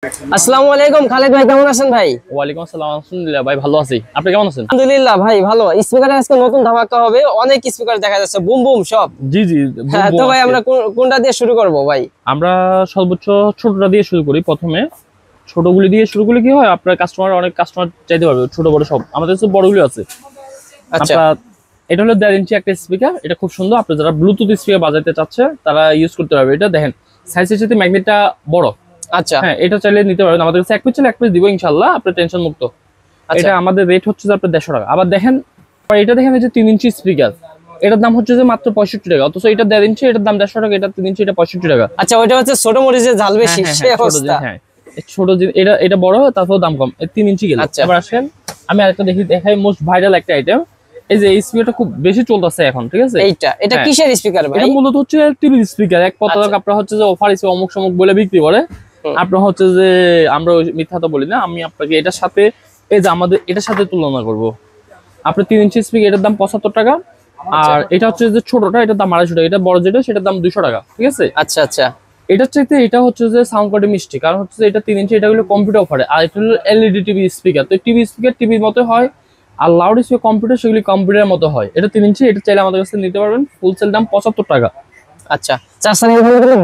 আসসালামু আলাইকুম খালেদ ভাই, কেমন আছেন ভাই? ওয়ালাইকুম আসসালাম, আলহামদুলিল্লাহ ভাই ভালো আছি। আপনি কেমন আছেন? আলহামদুলিল্লাহ ভাই ভালো। স্পিকারে আজকে নতুন ধামাকা হবে, অনেক স্পিকার দেখা যাচ্ছে, বুম বুম সব। জি জি। হ্যাঁ, তো ভাই আমরা কোনটা দিয়ে শুরু করব ভাই? আমরা সর্বোচ্চ ছোটটা দিয়ে শুরু করি। প্রথমে ছোটগুলি দিয়ে শুরু করলে কি হয়, আপনার অনেক কাস্টমার চাইতে পারবে ছোট বড় সব। আমাদের কাছে বড়গুলো আছে। আচ্ছা, আপনার এটা হলো 1.5 ইঞ্চি একটা স্পিকার। এটা খুব সুন্দর। আপনি যারা ব্লুটুথ স্পিকার বাজাতে চাচ্ছে তারা ইউজ করতে পারবে। এটা দেখেন সাইজের সাথে ম্যাগনেটটা বড়। আচ্ছা হ্যাঁ, এটা চাইলে নিতে পারবেন। আমাদের কাছে এক পিস চাইলে এক পিস দিব ইনশাআল্লাহ, আপনি টেনশন মুক্ত। এটা আমাদের রেট হচ্ছে যে আপনার 150 টাকা। আবার দেখেন এটা দেখেন, এই যে 3 ইঞ্চি স্পিকার, এটার দাম হচ্ছে যে মাত্র 65 টাকা। অথচ এটা 1.5 ইঞ্চি, এটার দাম 150 টাকা। এটা 3 ইঞ্চি, এটা 65 টাকা। আচ্ছা, ওইটা হচ্ছে ছোট মরিচের ঝাল বেশি সেই অবস্থা। হ্যাঁ, ছোট এটা বড়, তারপর দাম কম। 3 ইঞ্চি গেল। এবার আসেন আমি আরেকটা দেখাই, মোস্ট ভাইরাল একটা আইটেম। এই যে এই স্পিকারটা খুব বেশি চলতেছে এখন, ঠিক আছে? এটা কিসের স্পিকার ভাই? এটা মূলত হচ্ছে টিভি স্পিকার। এক পতাকা আপনারা হচ্ছে যে অফার আছে অমুক সমুক বলে বিক্রি করে। আপনার হচ্ছে যে আমরা মিথ্যা তো বলি না। আমি আপনাকে এটার সাথে, এই যে আমাদের এটার সাথে তুলনা করব। আপনার 3 ইঞ্চি স্পিকার, এটার দাম 75 টাকা। আর এটা হচ্ছে যে ছোটটা, এটার দাম 250 টাকা। এটা বড় যেটা, সেটার দাম 200 টাকা। ঠিক আছে? আচ্ছা আচ্ছা। এটার চাইতে এটা হচ্ছে যে সাউন্ড কোয়ালিটি মিষ্টি, কারণ হচ্ছে যে এটা 3 ইঞ্চি, এটা হলো কম্পিউটার অফারে। আর এটা হলো এলইডি টিভি স্পিকার। তো টিভি স্পিকার টিভির মতো হয়, আর লাউড স্পিকার কম্পিউটার, সেগুলি কম্পিউটারের মতো হয়। এটা 3 ইঞ্চি, এটা চাইলে আমাদের কাছে নিতে পারবেন। ফুল সেল দাম 75 টাকা। আচ্ছা,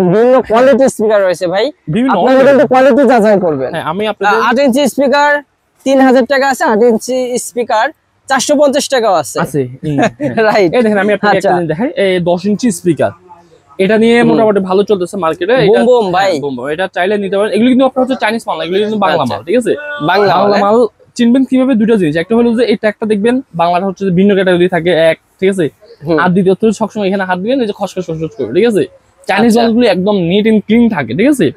বিভিন্ন কোয়ালিটির স্পিকার রয়েছে ভাই, আপনারা কিন্তু কোয়ালিটি যাচাই করবেন। হ্যাঁ, আমি আপনাদের 8 ইঞ্চি স্পিকার 3000 টাকা আছে, 8 ইঞ্চি স্পিকার 450 টাকাও আছে। রাইট। এই দেখেন আমি আপনাকে একটা জিনিস দেখাই, এই 10 ইঞ্চি স্পিকার, এটা নিয়ে মোটামুটি ভালো চলতেছে মার্কেটে। বুম বুম ভাই, বুম বুম, এটা চাইলে নিতে পারেন। এগুলো কিন্তু আপনার হচ্ছে চাইনিজ মাল না, এগুলো কিন্তু বাংলা মাল। ঠিক আছে? বাংলা মাল চিনবেন কিভাবে? দুটো জিনিস। একটা হলো যে এটা একটা দেখবেন বাংলাটা হচ্ছে ভিন্ন ক্যাটাগরি থাকে এক, ঠিক আছে? আর দ্বিতীয়ত সবসময় এখানে হাত দিবেন, এই যে খসখস খসখস করবে। ঠিক আছে? চাইনিজ মালগুলো একদম নিট এন্ড ক্লিন থাকে। ঠিক আছে?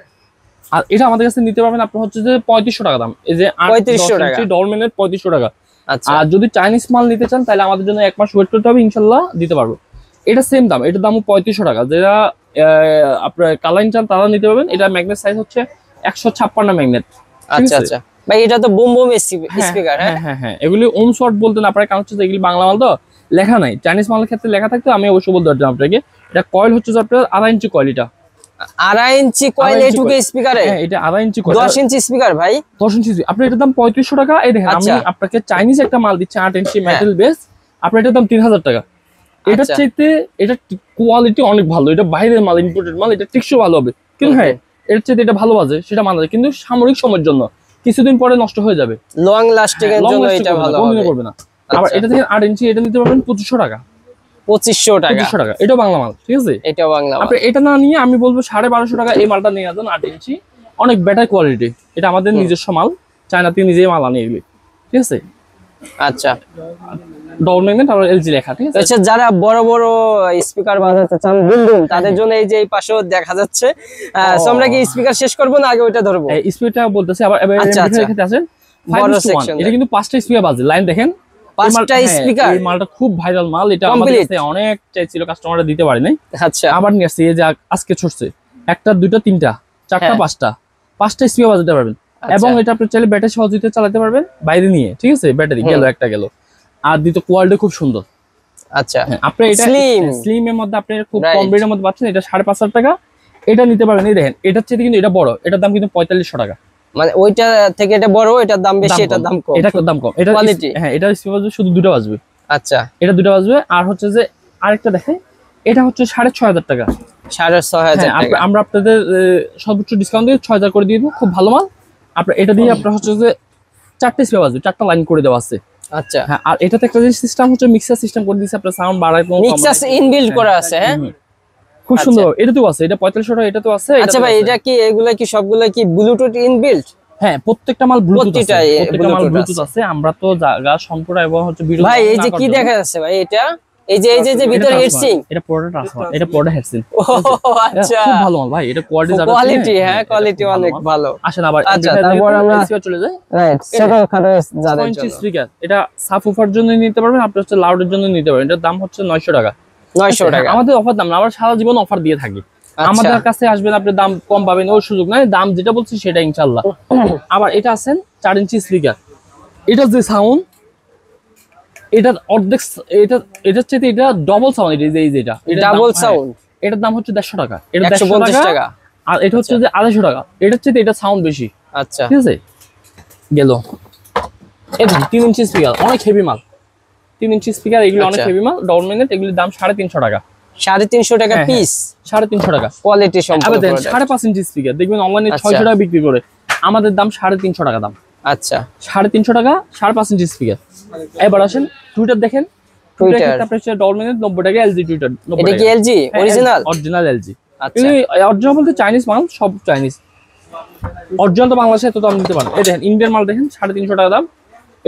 আর এটা আমাদের কাছে নিতে পারবেন আপনার হচ্ছে যে 3500 টাকা দাম। এই যে 3500 টাকা ডলমেনের 3500 টাকা। আচ্ছা। আর যদি চাইনিজ মাল নিতে চান তাহলে আমাদের জন্য 1 মাস ওয়েট করতে হবে, ইনশাআল্লাহ দিতে পারবো। এটা সেম দাম, এটার দামও 3500 টাকা। যারা আপনার কালাইন চান তারা নিতে পারবেন। এটা ম্যাগনেট সাইজ হচ্ছে 156 ম্যাগনেট। আচ্ছা আচ্ছা ভাই, এটা তো বুম বুম স্পিকার। হ্যাঁ হ্যাঁ হ্যাঁ, এগুলি ওম শর্ট বলতেন আপনারা, কারণ হচ্ছে এগুলি বাংলা মাল তো লেখা নাই। চাইনিজ মালের ক্ষেত্রে লেখা থাকতো আমি অবশ্যই বলতে পারতাম আপনাকে। এটা কয়েল হচ্ছে আপনার 2.5 ইঞ্চি কয়েল। এটা 2.5 ইঞ্চি কয়েল এটুকু স্পিকারে? হ্যাঁ, এটা 2.5 ইঞ্চি কয়েল। 10 ইঞ্চি স্পিকার ভাই, 10 ইঞ্চি। আপনার এটার দাম 3500 টাকা। এই দেখেন আমি আপনাকে চাইনিজ একটা মাল দিচ্ছি 8 ইঞ্চি মেটাল বেস, আপনার এটার দাম 3000 টাকা। এটার চাইতে এটা কোয়ালিটি অনেক ভালো। এটা বাইরের মাল, ইম্পোর্টেড মাল। এটা টেকসই ভালো হবে, কিন্তু হ্যাঁ এর চাইতে এটা ভালো বাজে, সেটা মানা যায়। কিন্তু সাময়িক সময়ের জন্য, কিছুদিন পরে নষ্ট হয়ে যাবে। লং লাস্টিং এর জন্য এটা ভালো করবে না। আবার এটা থেকে 8 ইঞ্চি, এটা নিতে পারবেন 2500 টাকা। 2500 টাকা। এটা বাংলা মাল। ঠিক আছে? এটা বাংলা মাল। আপনি এটা না নিয়ে আমি বলবো 1250 টাকা এই মালটা নিয়ে আসুন। 8 ইঞ্চি অনেক বেটার কোয়ালিটি। এটা আমাদের নিজস্ব মাল, চায়না থেকে নিজেই মাল আনি এগুলি। ঠিক আছে? আচ্ছা, ডবল ম্যাগনেট আর এলজি লেখা। ঠিক আছে? আচ্ছা, যারা বড় বড় স্পিকার বাজাতে চান বুম বুম, তাদের জন্য এই যে এই পাশেও দেখা যাচ্ছে। সো আমরা কি স্পিকার শেষ করব না আগে ওইটা ধরবো? এই স্পিকারটা বলতেছি। আবার এখানে আছেন বড় সেকশন, এটা কিন্তু 5টা স্পিকার বাজে। লাইন দেখেন, 5টা স্পিকার। এই মালটা খুব ভাইরাল মাল। এটা আমাদের কাছে অনেক চাইছিল, কাস্টমাররা দিতে পারে নাই। আচ্ছা, আবার নিয়ে আসছে। এই যে আজকে ছড়ছে একটা, দুইটা, তিনটা, চারটা, পাঁচটা স্পিকার বাজাতে পারবেন। এবং এটা আপনি চাইলে ব্যাটারি সহযোগিতা চালাতে পারবেন বাইরে নিয়ে। ঠিক আছে? ব্যাটারি গেল, একটা গেল। আর দ্বিতীয় কোয়ালিটি খুব সুন্দর। আচ্ছা, আপনি এটা স্লিম এর মধ্যে আপনি খুব কম রেটের মধ্যে পাচ্ছেন। এটা 5,500 টাকা। এটা নিতে পারবেন। এই দেখেন, এটার চেয়ে কিন্তু এটা বড়, এটার দাম কিন্তু 4500 টাকা। মানে ওইটা থেকে এটা বড়, এটার দাম বেশি, এটার দাম কম। এটার দাম কম। এটা কোয়ালিটি। হ্যাঁ, এটা স্পিকার শুধু দুটো বাজবে। আচ্ছা, এটা দুটো বাজবে। আর হচ্ছে যে আরেকটা দেখেন, এটা হচ্ছে 6500 টাকা। 6500 টাকা। আমরা আপনাদের সর্বোচ্চ ডিসকাউন্ট দিয়ে 6000 করে দিয়ে দেব। খুব ভালো মাল। আপনার এটা দিয়ে আপনার হচ্ছে যে 4টে স্পিকার বাজবে, 4টা লাইন করে দেওয়া আছে। আচ্ছা, হ্যাঁ। আর এটাতে একটা যে সিস্টেম হচ্ছে মিক্সার সিস্টেম করে দিয়েছে, আপনার সাউন্ড বাড়ায় কম, মিক্সার ইনবিল্ট করা আছে। হ্যাঁ, খুব সুন্দর। এটাতেও আছে। এটা 4500 টাকা। এটাতেও আছে। আচ্ছা ভাই, এটা কি এগুলা কি সবগুলা কি ব্লুটুথ ইনবিল্ট? হ্যাঁ, প্রত্যেকটা মাল ব্লুটুথ আছে। আমরা তো জায়গা সম্পূর্ণ এবং হচ্ছে ভিডিও। ভাই এই যে কি দেখা যাচ্ছে ভাই, এটা এই যে ভিতরে হেডসিং, এটা পুরোটা ট্রান্সফার, এটা পুরোটা হেডসিং। ও আচ্ছা, খুব ভালো মাল ভাই। এটা কোয়ালিটি, হ্যাঁ কোয়ালিটি অনেক ভালো। আসেন আবার তারপর আমরা চলে যাই। রাইট, সেটা খাটো যাদের জন্য স্পিকার। এটা সাবউফার জন্য নিতে পারবেন, আপনি হচ্ছে লাউডের জন্য নিতে পারবেন। এটার দাম হচ্ছে 900 টাকা। 900 টাকা আমাদের অফার দাম না, আমরা সারা জীবন অফার দিয়ে থাকি। আমাদের কাছে আসবেন, আপনি দাম কম পাবেন, ওর সুযোগ নাই। দাম যেটা বলছি সেটা ইনশাআল্লাহ। আবার এটা আছেন 4 ইঞ্চি স্পিকার। এটা যে সাউন্ড, এটার অর্ধেক, এটার চেয়ে এটা ডবল সাউন্ড। এটা ডাবল সাউন্ড। এটার দাম হচ্ছে 150 টাকা। এটা 150 টাকা। আর এটা হচ্ছে যে 250 টাকা। এটার চেয়ে এটা সাউন্ড বেশি। আচ্ছা ঠিক আছে গেল। এই 3 ইঞ্চি স্পিকার অনেক হেভি মাল, 3 ইঞ্চি স্পিকার এগুলো অনেক হেভি মাল, ডবল মিনিট, এগুলোর দাম 350 টাকা। 350 টাকা পিস, 350 টাকা কোয়ালিটি সম্পূর্ণ। 5.5 ইঞ্চি স্পিকার দেখবেন অনলাইনে 600 টাকা বিক্রি করে, আমাদের দাম 350 টাকা দাম। আচ্ছা 350 টাকা 5.5 ইঞ্চি স্পিকার। এবার আসেন টুইটার দেখেন, টুইটার আপনার হচ্ছে ডবল মিনিট 90 টাকা, এলজি টুইটার 90 টাকা। এটা কি এলজি অরিজিনাল? Original LG. আচ্ছা অরিজিনাল বলতে চাইনিজ মাল, সব চাইনিজ। অরিজিনাল তো বাংলাদেশে এত দাম দিতে পারেন। এই দেখেন ইন্ডিয়ান মাল দেখেন 350 টাকা দাম,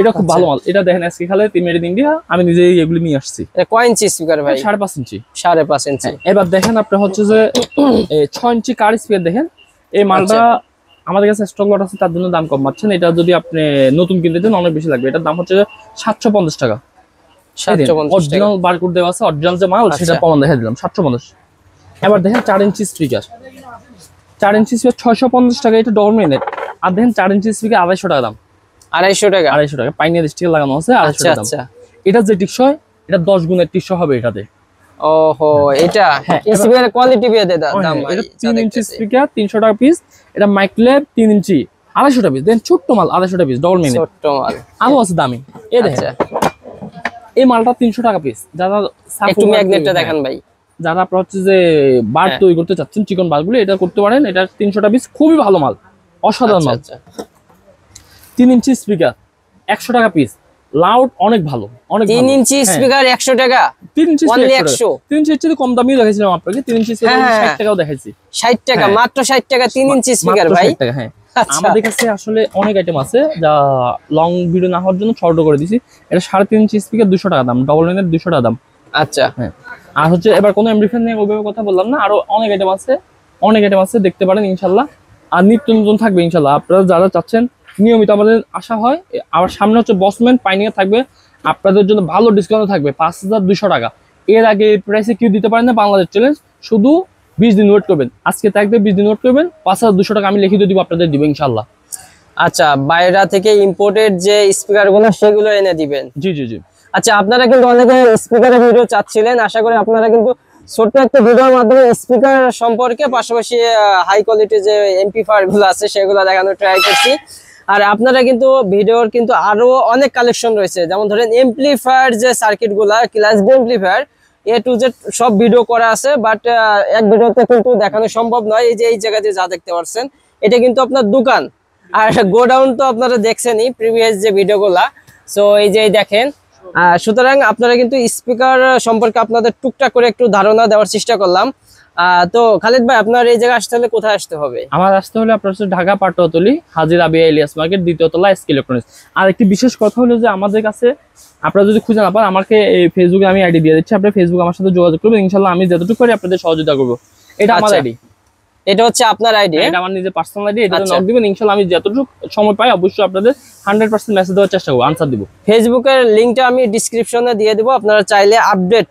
এটা খুব ভালো মাল। এটা দেখেন আজকে খালে 3 মেড ইন ইন্ডিয়া, আমি নিজেই এগুলি নিয়ে আসছি। এটা কয় ইঞ্চি স্পিকার ভাই? 5.5 ইঞ্চি। 5.5 ইঞ্চি। এবার দেখেন আপনার হচ্ছে যে 6 ইঞ্চি কার স্পিকার দেখেন, এই মালটা আমাদের কাছে স্টক লট আছে, তার জন্য দাম কম পাচ্ছেন। এটা যদি আপনি নতুন কিনতে দেন অনেক বেশি লাগবে। এটার দাম হচ্ছে 750 টাকা। 750 অরিজিনাল বারকোড দেওয়া আছে, অরিজিনাল যে মাল সেটা প্রমাণ দেখাই দিলাম 750। এবার দেখেন 4 ইঞ্চি স্পিকার, 4 ইঞ্চি স্পিকার 650 টাকা, এটা ডবল মিনিট। আর দেখেন 4 ইঞ্চি স্পিকার 250 টাকা দাম। 250 টাকা? 250 টাকা পাইনিয়ার স্টিকার লাগানো আছে, 250 টাকা দাম। আচ্ছা এটা যে টিকসই, এটা 10 গুণের টিকসই হবে এটাতে। ওহো, এটা স্পিকারের কোয়ালিটি বেদে দাম ভাই। এটা 3 ইঞ্চি স্পিকার 300 টাকা পিস। এটা মাইক্রোলেভ 3 ইঞ্চি 250 টাকা পিস। দেন ছোট্ট মাল 250 টাকা পিস, ডবল মিনিট, ছোট্ট মাল। আরো আছে দামি। এই দেখেন এই মালটা 300 টাকা পিস। যারা একটু ম্যাগনেটটা দেখেন ভাই, যারা আপনারা হচ্ছে যে বার তৈরি করতে চাচ্ছেন, চিকন বারগুলো, এটা করতে পারেন। এটা 300 টাকা পিস, খুবই ভালো মাল, অসাধারণ মাল। 3 ইঞ্চি স্পিকার 100 টাকা পিস, লাউড অনেক ভালো, অনেক 3 ইঞ্চি স্পিকার 100 টাকা? 3 ইঞ্চি অনলি 100? 3 ইঞ্চি এর কম দামিও দেখাইছিলাম আপনাকে। 3 ইঞ্চি স্পিকার 60 টাকাও দেখাইছি। 60 টাকা? মাত্র 60 টাকা 3 ইঞ্চি স্পিকার ভাই? হ্যাঁ, আমাদের কাছে আসলে অনেক আইটেম আছে, যা লং ভিডিও না হওয়ার জন্য ছোট করে দিছি। এটা 3.5 ইঞ্চি স্পিকার 200 টাকা দাম, ডবল মিনিট 200 টাকা দাম। আচ্ছা হ্যাঁ, আর হচ্ছে এবার কোনো এমরিফান নিয়ে ওইভাবে কথা বললাম না, আরো অনেক আইটেম আছে, দেখতে পারেন ইনশাল্লাহ। আর নিত্য নতুন থাকবে ইনশাল্লাহ। আপনারা যারা চাচ্ছেন নিয়মিত আমাদের আসা হয়। আবার সামনে হচ্ছে বসম্যান পাইনিয়ার থাকবে, আপনাদের জন্য ভালো ডিসকাউন্ট থাকবে 5200 টাকা। এর আগে এই প্রাইসে কেউ দিতে পারেন না, বাংলাদেশ চ্যালেঞ্জ। শুধু 20 দিন ওয়েট করবেন, আজকে থাকবে 20 দিন ওয়েট করবেন, 5200 টাকা আমি লিখিত দিব, আপনাদের দিব ইনশাল্লাহ। আচ্ছা, বাইরে থেকে ইম্পোর্টেড যে স্পিকার গুলো সেগুলো এনে দিবেন? জি জি জি। আচ্ছা, আপনারা কিন্তু অনেকে স্পিকারের ভিডিও চাচ্ছিলেন, আশা করি আপনারা কিন্তু ছোট্ট একটা ভিডিওর মাধ্যমে স্পিকার সম্পর্কে, পাশাপাশি হাই কোয়ালিটি যে এমপ্লিফায়ার গুলো আছে সেগুলো দেখানোর ট্রাই করছি। আর আপনারা কিন্তু ভিডিওর কিন্তু আরো অনেক কালেকশন রয়েছে, যেমন ধরেন এমপ্লিফায়ার যে সার্কিট গুলা, class B amplifier A to Z সব ভিডিও করা আছে, বাট এক ভিডিওতে কিন্তু দেখানো সম্ভব নয়। এই যে এই জায়গাতে যা দেখতে পাচ্ছেন, এটা কিন্তু আপনার দোকান, আর গোডাউন তো আপনারা দেখছেনই প্রিভিয়াস যে ভিডিওগুলা। সো এই যে দেখেন, সুতরাং আপনারা কিন্তু স্পিকার সম্পর্কে আপনাদের টুকটাক করে একটু ধারণা দেওয়ার চেষ্টা করলাম। তো খালিদ ভাই, আপনার এই জায়গায় আসতে হলে কোথায় আসতে হবে? আমার আসতে হলে আপনার হচ্ছে ঢাকা পাটোয়াতলী হাজির আবিয়া ইলিয়াস মার্কেট, 2য় তলা, এসকে ইলেকট্রনিক্স। আর একটি বিশেষ কথা হলো যে আমাদের কাছে আপনারা যদি খুঁজে না পান, আমাকে এই ফেসবুকে আমি আইডি দিয়ে দিচ্ছি, আপনি ফেসবুকে আমার সাথে যোগাযোগ করবেন, ইনশাল্লাহ আমি যতটুকু পারি আপনাদের সহযোগিতা করবো। এটা আমার আইডি, এটা হচ্ছে আপনার আইডি? এটা আমার নিজের পার্সোনাল আইডি। এটাতে নক দিবেন, ইনশাআল্লাহ আমি যতটুকু সময় পাই অবশ্যই আপনাদের 100% মেসেজ দেওয়ার চেষ্টা করব, আনসার দিব। ফেসবুকের লিংকটা আমি ডেসক্রিপশনে দিয়ে দেব, আপনারা চাইলে আপডেট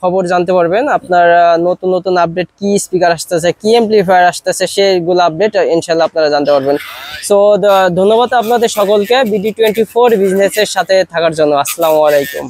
খবর জানতে পারবেন। আপনার নতুন নতুন আপডেট, কি স্পিকার আসতেছে, কি এমপ্লিফায়ার আসতেছে, সেগুলো আপডেট ইনশাআল্লাহ আপনারা জানতে পারবেন। সো ধন্যবাদ আপনাদের সকলকে BD24 বিজনেসের সাথে থাকার জন্য। আসসালামু আলাইকুম।